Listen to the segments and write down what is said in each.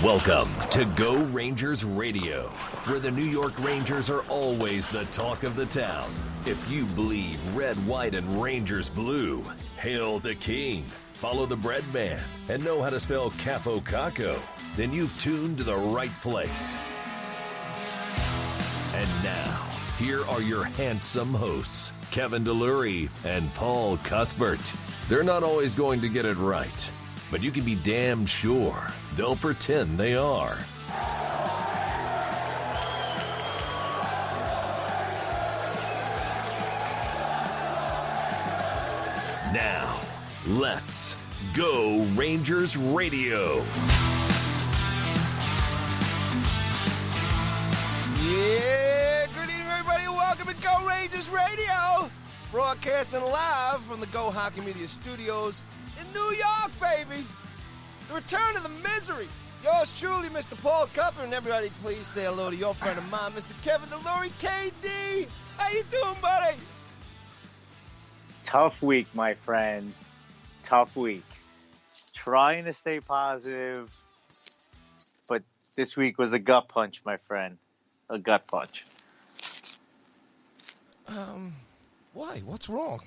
Welcome to Go Rangers Radio, where the New York Rangers are always the talk of the town. If you bleed red, white, and Rangers blue, hail the king, follow the bread man, and know how to spell Capo Caco, then you've tuned to the right place. And now, here are your handsome hosts, Kevin DeLury and Paul Cuthbert. They're not always going to get it right, but you can be damn sure they'll pretend they are. Now, let's go Rangers Radio. Yeah, good evening, everybody. Welcome to Go Rangers Radio. Broadcasting live from the Go Hockey Media Studios in New York, baby. The return of the misery. Yours truly, Mr. Paul Cuthbert, and everybody please say hello to your friend of mine, Mr. Kevin DeLury, KD. How you doing, buddy? Tough week, my friend. Tough week. Trying to stay positive, but this week was a gut punch, my friend. A gut punch. Why? What's wrong?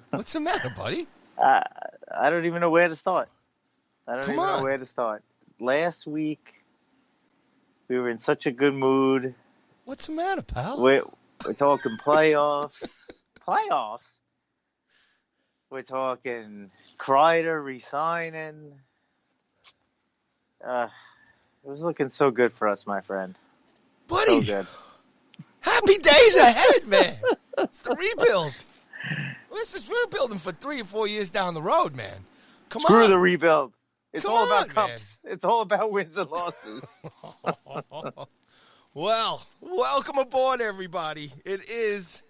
What's the matter, buddy? I don't even know where to start. Come on. Last week, we were in such a good mood. What's the matter, pal? We're talking playoffs. Playoffs? We're talking Kreider resigning. It was looking so good for us, my friend. Buddy, So good. happy days ahead, man. It's the rebuild. We're building for 3 or 4 years down the road, man. Come on. Screw the rebuild. It's Come all about on, cups. man. It's all about wins and losses. Well, welcome aboard, everybody. It is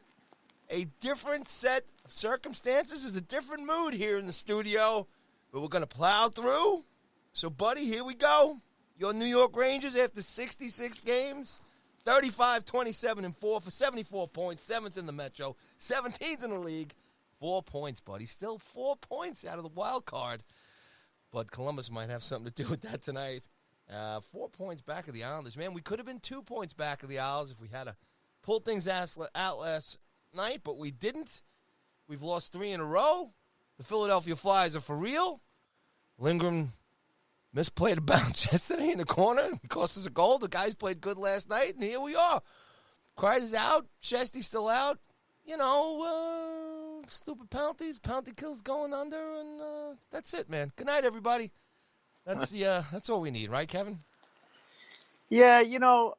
a different set of circumstances. There's a different mood here in the studio, but we're going to plow through. So, buddy, here we go. Your New York Rangers, after 66 games, 35-27-4 for 74 points, 7th in the Metro, 17th in the league. 4 points, buddy. Still 4 points out of the wild card. But Columbus might have something to do with that tonight. 4 points back of the Islanders. Man, we could have been 2 points back of the Isles if we had to pull things out last night, but we didn't. We've lost 3 in a row. The Philadelphia Flyers are for real. Lindgren misplayed a bounce yesterday in the corner. It cost us a goal. The guys played good last night, and here we are. Kreider's out. Shesty's still out. You know, stupid penalties. Penalty kills going under, and that's it, man. Good night, everybody. That's all we need, right, Kevin? Yeah, you know,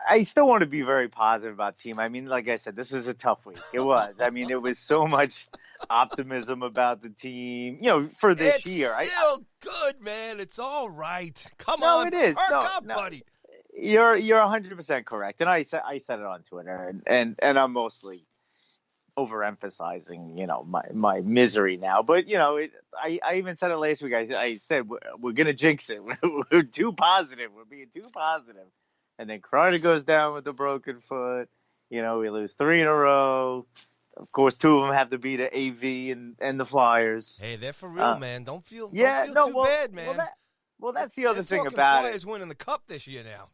I still want to be very positive about the team. I mean, like I said, this was a tough week. It was. I mean, there was so much optimism about the team, you know, for this year. It's still good, man. It's all right. Come No, on. it is. Perk No, up, no. buddy. You're 100% correct, and I said it on Twitter, and I'm mostly overemphasizing, you know, my misery now. But you know, I even said it last week. I said we're gonna jinx it. We're too positive. We're being too positive. And then Kreider goes down with a broken foot. You know, we lose 3 in a row. Of course, 2 of them have to be the AV and the Flyers. Hey, they're for real, man. Don't feel too bad, man. Well, that's the other thing talking about Flyers it. winning the cup this year now.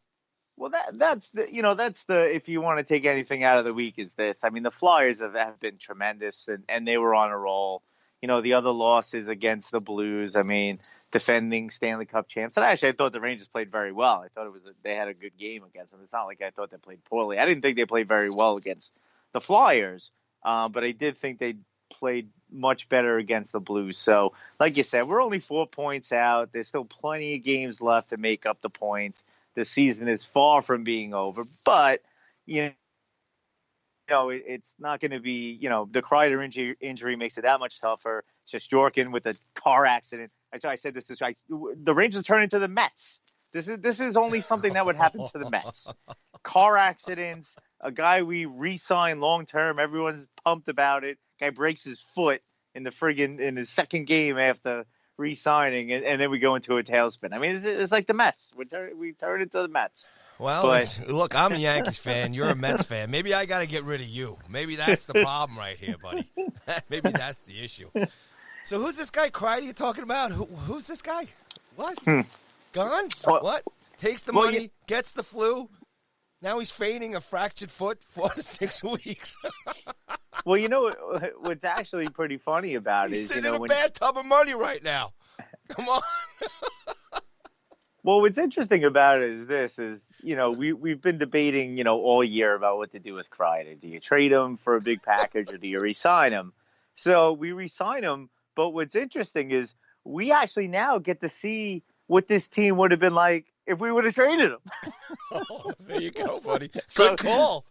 Well, that's the if you want to take anything out of the week is this. I mean, the Flyers have been tremendous, and they were on a roll. You know, the other losses against the Blues, I mean, defending Stanley Cup champs. And actually, I thought the Rangers played very well. I thought they had a good game against them. It's not like I thought they played poorly. I didn't think they played very well against the Flyers, but I did think they played much better against the Blues. So, like you said, we're only 4 points out. There's still plenty of games left to make up the points. The season is far from being over, but, you know, it's not going to be, you know, the Kreider injury makes it that much tougher. Shesterkin with a car accident. I said this. The Rangers turn into the Mets. This is only something that would happen to the Mets. Car accidents, a guy we re-signed long-term. Everyone's pumped about it. Guy breaks his foot in his second game after re-signing, and then we go into a tailspin. I mean, it's like the Mets. We turn into the Mets. Well, look, I'm a Yankees fan. You're a Mets fan. Maybe I got to get rid of you. Maybe that's the problem right here, buddy. Maybe that's the issue. So who's this guy Kreider you're talking about? Who's this guy? What? Gone? Well- What? Takes the well, money, gets the flu. Now he's feigning a fractured foot 4 to 6 weeks. Well, you know what's actually pretty funny about it He's is, sitting you know, in a when, bathtub of money right now. Come on. well, what's interesting about it is this: you know, we've been debating, you know, all year about what to do with Kreider. Do you trade him for a big package or do you re-sign him? So we re-sign him, but what's interesting is we actually now get to see what this team would have been like if we would have traded him. Oh, there you go, buddy. Good So- call.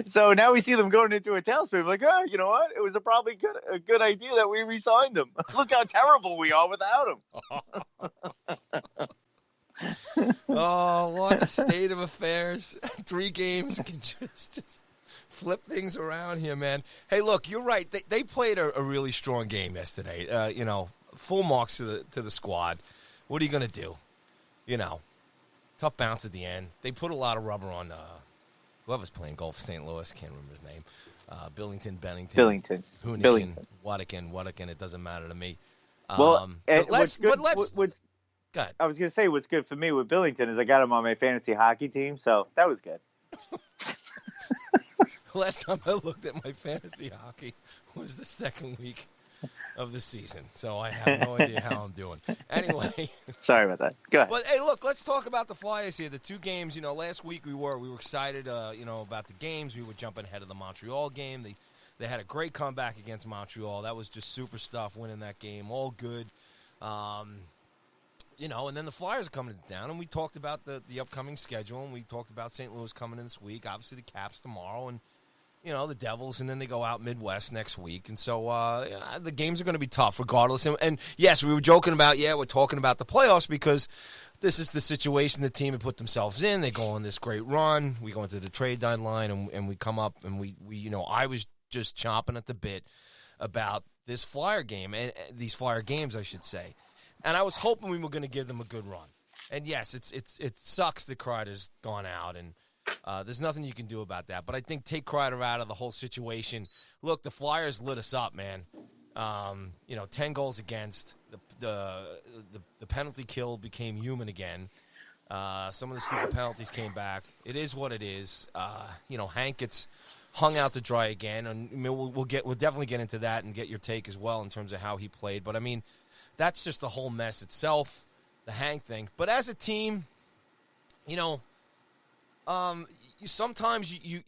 So now we see them going into a tailspin. Like, oh, you know what? It was probably a good idea that we re-signed him. Look how terrible we are without him. Oh, what a state of affairs. 3 games can just flip things around here, man. Hey, look, you're right. They played a really strong game yesterday. You know, full marks to the squad. What are you going to do? You know, tough bounce at the end. They put a lot of rubber on whoever's playing golf, St. Louis, can't remember his name. Billington, Hoonigan, Whattican, it doesn't matter to me. Well, but what's good, let's go ahead. I was going to say what's good for me with Billington is I got him on my fantasy hockey team, so that was good. Last time I looked at my fantasy hockey was the second week of the season, so I have no idea how I'm doing. Anyway. Sorry about that. Go ahead. But, hey, look, let's talk about the Flyers here. The 2 games, you know, last week we were excited, you know, about the games. We were jumping ahead of the Montreal game. They had a great comeback against Montreal. That was just super stuff, winning that game. All good. You know, and then the Flyers are coming down, and we talked about the upcoming schedule, and we talked about St. Louis coming in this week. Obviously, the Caps tomorrow, and you know, the Devils, and then they go out Midwest next week. And so the games are going to be tough regardless. And yes, we were joking about, we're talking about the playoffs because this is the situation the team had put themselves in. They go on this great run. We go into the trade deadline, and we come up, and we you know, I was just chomping at the bit about this Flyer game, and these Flyer games, I should say. And I was hoping we were going to give them a good run. And yes, it sucks that Kreider's gone out, and there's nothing you can do about that. But I think take Kreider out of the whole situation. Look, the Flyers lit us up, man. You know, 10 goals against. The penalty kill became human again. Some of the stupid penalties came back. It is what it is. You know, Hank gets hung out to dry again, and I mean, we'll definitely get into that and get your take as well in terms of how he played. But I mean, that's just the whole mess itself, the Hank thing. But as a team, you know. Sometimes you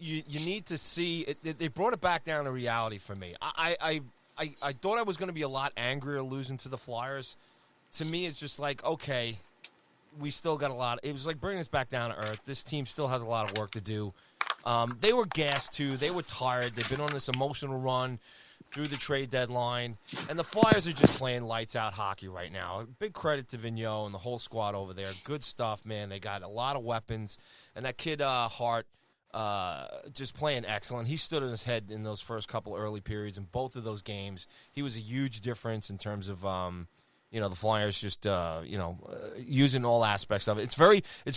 need to see it. They brought it back down to reality for me. I thought I was going to be a lot angrier losing to the Flyers. To me, it's just like, okay, we still got a lot. It was like bringing us back down to earth. This team still has a lot of work to do. They were gassed too. They were tired. They've been on this emotional run through the trade deadline, and the Flyers are just playing lights-out hockey right now. Big credit to Vigneault and the whole squad over there. Good stuff, man. They got a lot of weapons, and that kid Hart just playing excellent. He stood on his head in those first couple early periods in both of those games. He was a huge difference in terms of you know, the Flyers just you know, using all aspects of it. It's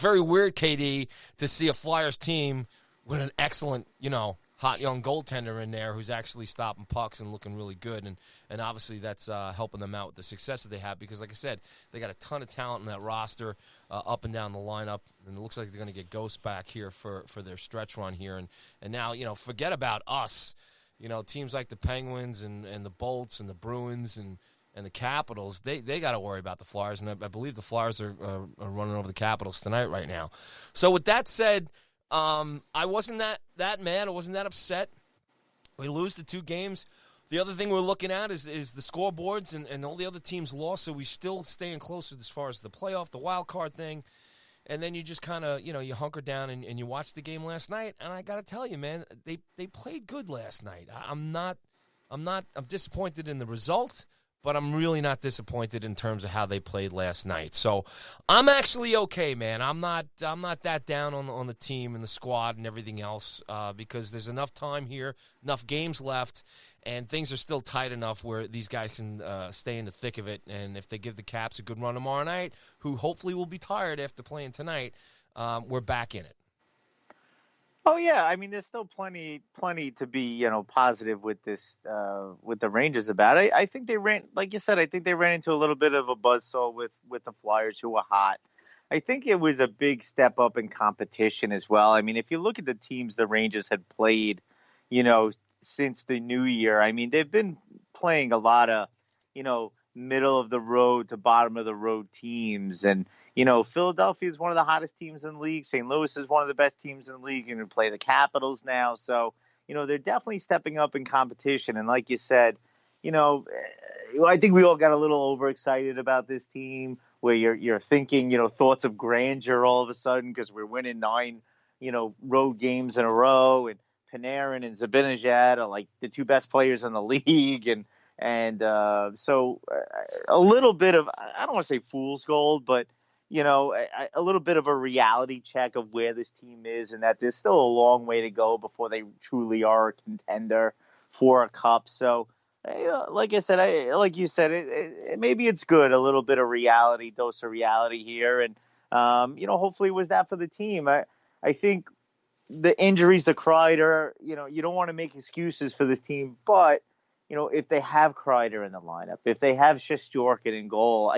very weird, KD, to see a Flyers team with an excellent, you know, hot young goaltender in there who's actually stopping pucks and looking really good. And obviously that's helping them out with the success that they have because, like I said, they got a ton of talent in that roster up and down the lineup. And it looks like they're going to get Ghost back here for their stretch run here. And now, you know, forget about us. You know, teams like the Penguins and the Bolts and the Bruins and the Capitals, they got to worry about the Flyers. And I believe the Flyers are running over the Capitals tonight right now. So with that said, I wasn't that mad. I wasn't that upset. We lose the 2 games. The other thing we're looking at is the scoreboards, and all the other teams lost, so we still staying closer as far as the playoff, the wild card thing. And then you just kind of, you know, you hunker down and you watch the game last night. And I got to tell you, man, they played good last night. I'm disappointed in the result, but I'm really not disappointed in terms of how they played last night. So I'm actually okay, man. I'm not that down on the team and the squad and everything else because there's enough time here, enough games left, and things are still tight enough where these guys can stay in the thick of it. And if they give the Caps a good run tomorrow night, who hopefully will be tired after playing tonight, we're back in it. Oh yeah, I mean, there's still plenty to be positive with this with the Rangers about. I think they ran, like you said, I think they ran into a little bit of a buzzsaw with the Flyers, who were hot. I think it was a big step up in competition as well. I mean, if you look at the teams the Rangers had played, you know, since the new year, I mean, they've been playing a lot of, middle of the road to bottom of the road teams. And, Philadelphia is one of the hottest teams in the league. St. Louis is one of the best teams in the league. You're going to play the Capitals now. So, they're definitely stepping up in competition. And like you said, I think we all got a little overexcited about this team, where you're thinking, thoughts of grandeur all of a sudden because we're winning 9, road games in a row, and Panarin and Zibanejad are like the two best players in the league, and so a little bit of, I don't want to say fool's gold, but a little bit of a reality check of where this team is, and that there's still a long way to go before they truly are a contender for a cup. So, like I said, like you said, maybe it's good, a little bit of reality, dose of reality here, and hopefully it was that for the team. I think the injuries to Kreider, you don't want to make excuses for this team, but if they have Kreider in the lineup, if they have Shesterkin in goal,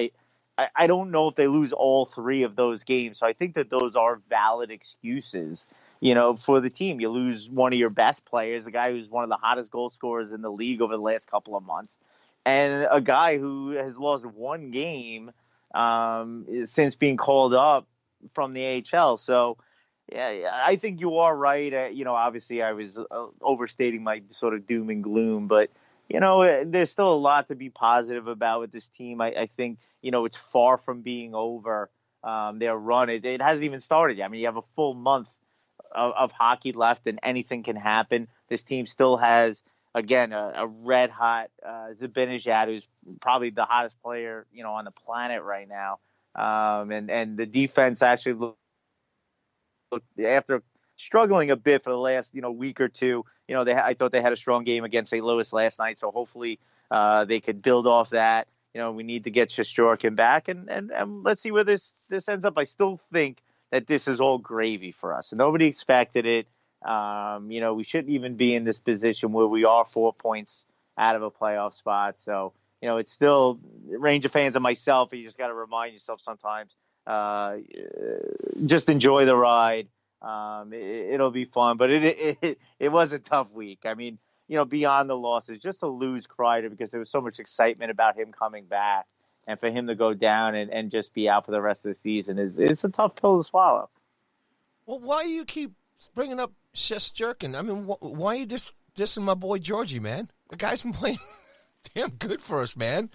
I don't know if they lose all 3 of those games. So I think that those are valid excuses, for the team. You lose one of your best players, a guy who's one of the hottest goal scorers in the league over the last couple of months, and a guy who has lost 1 game since being called up from the AHL. So, yeah, I think you are right. Obviously I was overstating my sort of doom and gloom, but there's still a lot to be positive about with this team. I think, it's far from being over. Their run, it hasn't even started yet. I mean, you have a full month of hockey left, and anything can happen. This team still has, again, a red hot Zibanejad, who's probably the hottest player, on the planet right now. And the defense actually looked, after struggling a bit for the last, week or two, I thought they had a strong game against St. Louis last night. So hopefully they could build off that. We need to get Shesterkin back, and let's see where this ends up. I still think that this is all gravy for us. Nobody expected it. We shouldn't even be in this position where we are 4 points out of a playoff spot. So, it's still, Ranger fans and myself, you just got to remind yourself sometimes, just enjoy the ride. It'll be fun, but it was a tough week. I mean, beyond the losses, just to lose Kreider, because there was so much excitement about him coming back, and for him to go down and just be out for the rest of the season it's a tough pill to swallow. Well, why do you keep bringing up Shesterkin? I mean, why are you dissing my boy Georgie, man? The guy's been playing damn good for us, man.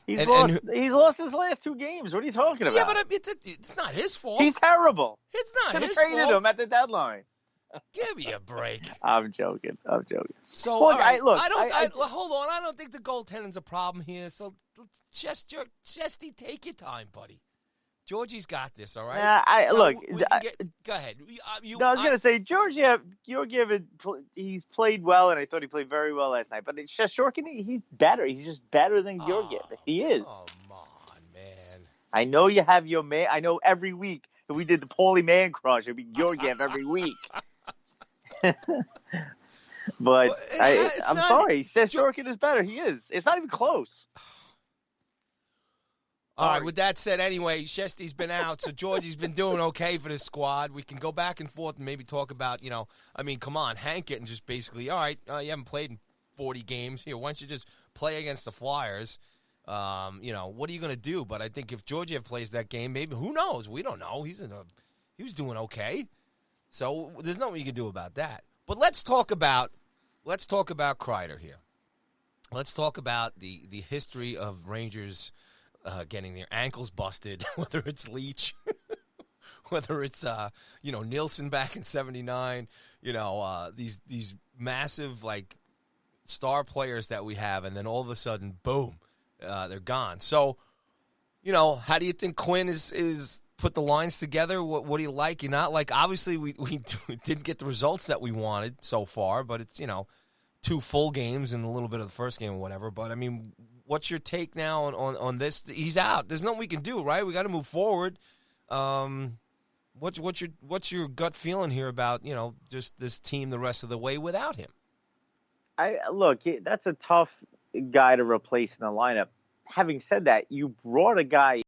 He's lost his last 2 games. What are you talking about? Yeah, but it's not his fault. He's terrible. It's not his fault. Traded him at the deadline. Give me a break. I'm joking. So, look, hold on. I don't think the goaltending's a problem here. So, Chesty, take your time, buddy. Georgie's got this, all right? Go ahead. I was going to say, Georgiev, he's played well, and I thought he played very well last night. But Shesterkin, he's better. He's just better than Georgiev. He is. Come on, man. I know you have your man. I know every week if we did the Paulie Man Crush, it'd be Georgiev every week. But I'm sorry. Shesterkin is better. He is. It's not even close. All right, with that said, anyway, Shesty's been out, so Georgie's been doing okay for this squad. We can go back and forth and maybe talk about, come on, Hank it and just basically, all right, you haven't played in 40 games. Here, why don't you just play against the Flyers? What are you going to do? But I think if Georgiev plays that game, maybe, who knows? We don't know. He was doing okay. So there's nothing you can do about that. But let's talk about Kreider here. Let's talk about the history of Rangers getting their ankles busted, whether it's Leach, whether it's Nielsen back in '79, these massive star players that we have, and then all of a sudden, boom, they're gone. So, how do you think Quinn is put the lines together? What do you like? You're not like, obviously we didn't get the results that we wanted so far, but it's 2 full games and a little bit of the first game or whatever. But I mean, what's your take now on this? He's out. There's nothing we can do, right? We got to move forward. What's your gut feeling here about just this team the rest of the way without him? That's a tough guy to replace in the lineup. Having said that, you brought a guy